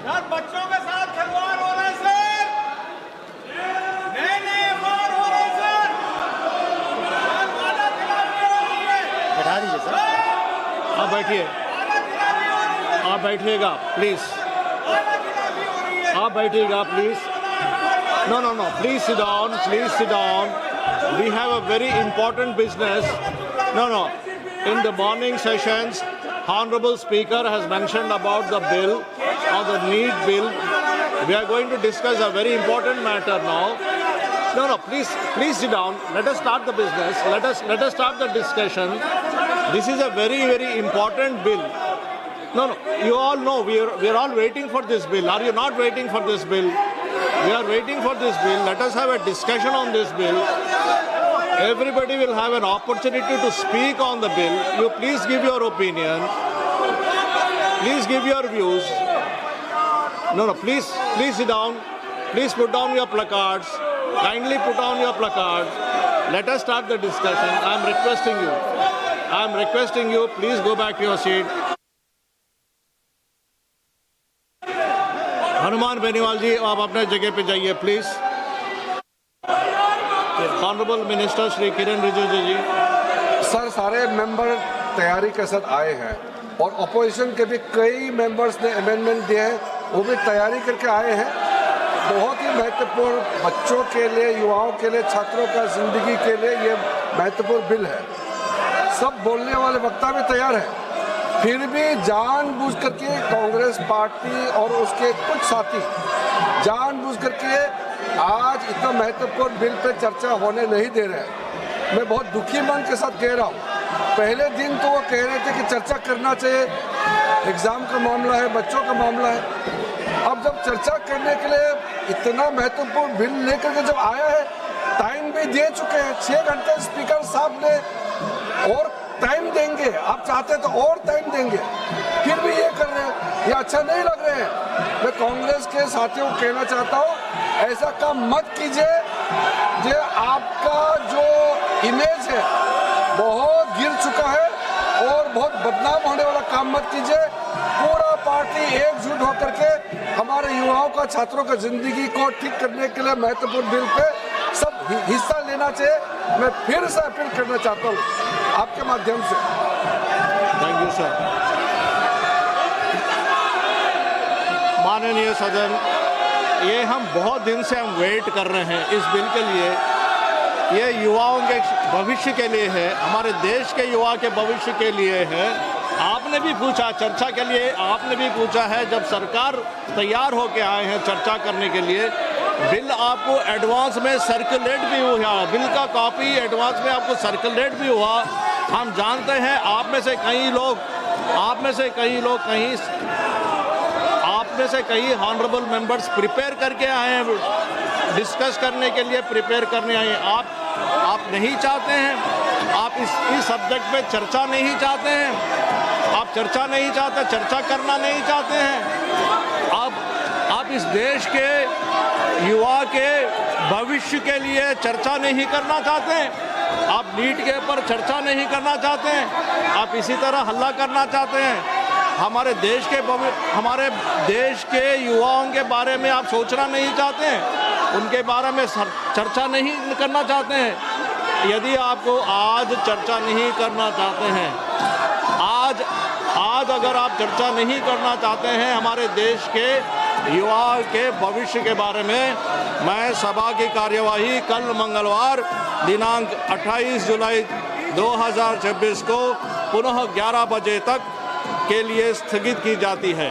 Sir बच्चों के साथ खिलवाड़ हो रहा है सर। नए अखबार हो रहे हैं सर। वादा खिलाफी हो रही है। बैठा दीजिए सर। आप बैठिए, वादा खिलाफी हो रही है। आप बैठिएगा प्लीज, वादा खिलाफी हो रही है। आप बैठिएगा please. No, no, no. Please sit down. Please sit down. We have a very important business. No, no. In the morning sessions, Honorable Speaker has mentioned about the bill or the NEET bill. We are going to discuss a very important matter now. No, no. Please sit down. Let us start the business. Let us start the discussion. This is a very, very important bill. No, no. You all know we are all waiting for this bill. Are you not waiting for this bill? We are waiting for this bill. Let us have a discussion on this bill. Everybody will have an opportunity to speak on the bill. You please give your opinion. Please give your views. No, no, please sit down. Please put down your placards. Kindly put down your placards. Let us start the discussion. I am requesting you. I am requesting you. Please go back to your seat. Hanuman Beniwal ji, आप अपने जगह पे जाइए please. Honourable minister Shri Kiren Rijiju ji. Sir, सारे member तैयारी के साथ आए हैं और अपोजिशन के भी कई मेंबर्स ने अमेंडमेंट दिए हैं, वो भी तैयारी करके आए हैं। बहुत ही महत्वपूर्ण बच्चों के लिए, युवाओं के लिए, छात्रों का जिंदगी के लिए ये महत्वपूर्ण बिल है। सब बोलने वाले वक्ता भी तैयार है, फिर भी जानबूझ करके कांग्रेस पार्टी और उसके कुछ साथी जानबूझ करके आज इतना महत्वपूर्ण बिल पे चर्चा होने नहीं दे रहे हैं। मैं बहुत दुखी मन के साथ कह रहा हूँ। पहले दिन तो वो कह रहे थे कि चर्चा करना चाहिए, एग्ज़ाम का मामला है, बच्चों का मामला है। अब जब चर्चा करने के लिए इतना महत्वपूर्ण बिल लेकर के जब आया है, टाइम भी दे चुके हैं 6 घंटे स्पीकर साहब ने, और टाइम देंगे, आप चाहते तो और टाइम देंगे, फिर भी ये कर रहे हैं। ये अच्छा नहीं लग रहे हैं। मैं कांग्रेस के साथियों को कहना चाहता हूँ, ऐसा काम मत कीजिए। जो आपका जो इमेज है बहुत गिर चुका है और बहुत बदनाम होने वाला काम मत कीजिए। पूरा पार्टी एकजुट होकर के हमारे युवाओं का, छात्रों का जिंदगी को ठीक करने के लिए महत्वपूर्ण बिल पे सब हिस्सा लेना चाहिए। मैं फिर से अपील करना चाहता हूँ आपके माध्यम से। Thank you sir. माननीय सदन, ये हम बहुत दिन से हम वेट कर रहे हैं इस बिल के लिए। ये युवाओं के भविष्य के लिए है, हमारे देश के युवा के भविष्य के लिए है। आपने भी पूछा चर्चा के लिए, आपने भी पूछा है। जब सरकार तैयार होके आए हैं चर्चा करने के लिए, बिल आपको एडवांस में सर्कुलेट भी हुआ, बिल का कॉपी एडवांस में आपको सर्कुलेट भी हुआ। हम जानते हैं आप में से कई ऑनरेबल मेंबर्स प्रिपेयर करके आए हैं, डिस्कस करने के लिए प्रिपेयर करने आए हैं। आप नहीं चाहते हैं, आप इस सब्जेक्ट पे चर्चा नहीं चाहते हैं, आप चर्चा नहीं चाहते, चर्चा करना नहीं चाहते हैं। आप इस देश के युवा के भविष्य के लिए चर्चा नहीं करना चाहते हैं, आप नीट के ऊपर चर्चा नहीं करना चाहते हैं, आप इसी तरह हल्ला करना चाहते हैं। हमारे देश के युवाओं के बारे में आप सोचना नहीं चाहते हैं, उनके बारे में चर्चा नहीं करना चाहते हैं। यदि आपको आज चर्चा नहीं करना चाहते हैं, आज अगर आप चर्चा नहीं करना चाहते हैं हमारे देश के युवा के भविष्य के बारे में, मैं सभा की कार्यवाही कल मंगलवार दिनांक 28 जुलाई 2026 को पुनः 11 बजे तक के लिए स्थगित की जाती है।